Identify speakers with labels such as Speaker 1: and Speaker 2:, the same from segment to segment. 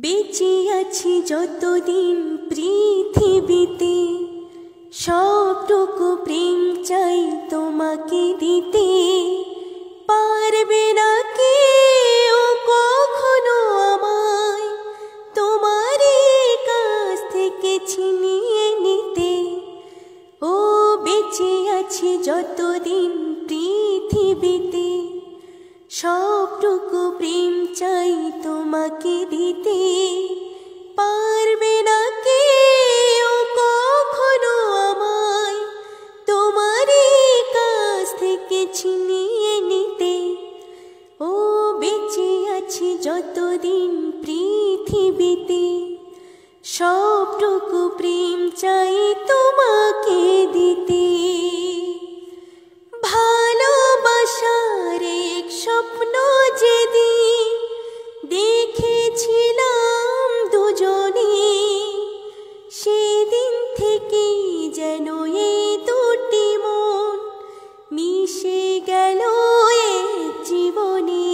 Speaker 1: বেঁচে আছি যতদিন পৃথিবীতে, সবটুকু প্রেম চাই তোমাকে দিতে। পারবে না কেউ কখনো আমায় তোমারই কাছ থেকে ছিনিয়ে নিতে। ও বেঁচে আছি যতদিন পৃথিবীতে, সবটুকু প্রেম চাই তোমাকে দিতে। পারবে না কেউ কখনো আমায় তোমারই কাছ থেকে ছিনিয়ে নিতে। ও বেঁচে আছি যতদিন পৃথিবীতে, সবটুকু প্রেম চাই তোমাকে দিতে। ভালোবাসার এক স্বপ্ন যেদিন দেখেছিলাম দুজনে, সেদিন থেকে যেন এই দুটি মন মিশে গেল এক জীবনে।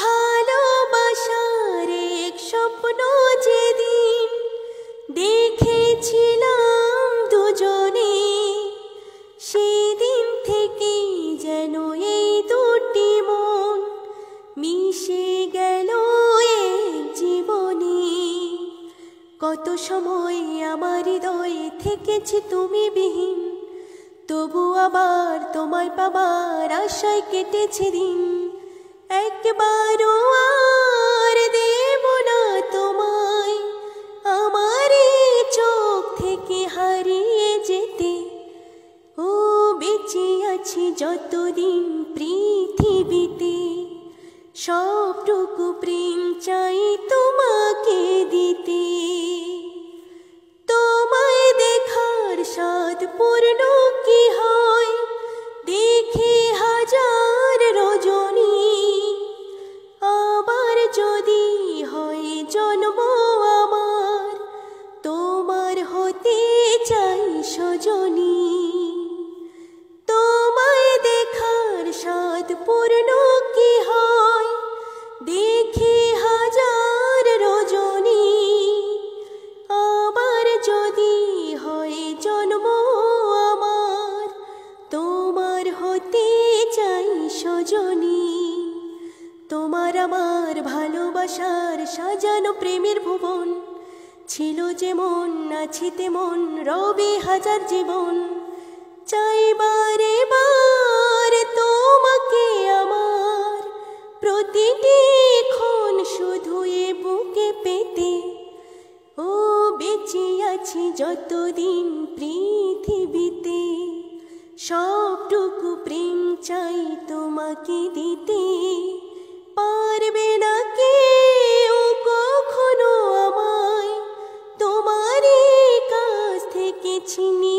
Speaker 1: ভালোবাসার এক স্বপ্ন যেদিন দেখেছিলাম দুজনে, সেদিন থেকে যেন এই দুটি মন মিশে গেল এক জীবনে। কত সময় আমার হৃদয়ে থেকেছি তুমি বিহীন, তবু আবার তোমায় পাবার আশায় কেটেছে দিন। একবারও আর দেব না তোমায় আমার চোখ থেকে হারিয়ে যেতে। ও বেঁচে আছি যতদিন পৃথিবীতে, সবটুকু প্রেম চাই তোমাকে দিতে। তোমায় দেখার স্বাদ পূর্ণ কি হয় দেখে হাজার রজনী। আবার যদি হয় জন্ম আমার, তোমার হতে চাই সজনী। তোমায় দেখার স্বাদ পূর্ণ কি হয় দেখে হাজার রজনী। আবার যদি হয় জন্ম আমার, তোমার হতে চাই সজনী। তোমার আমার ভালোবাসার সাজানো প্রেমের ভুবন, ছিল যেমন আছে তেমন রবে হাজার জীবন। চাই বারে বার তোমাকে আমার, প্রতিটি ক্ষণ শুধু এ বুকে পেতে। ও বেঁচে আছি যতদিন পৃথিবীতে, সবটুকু প্রেম চাই তোমাকে দিতে। পারবে না কেউ কখনো আমায় তোমারই কাছ থেকে ছিনিয়ে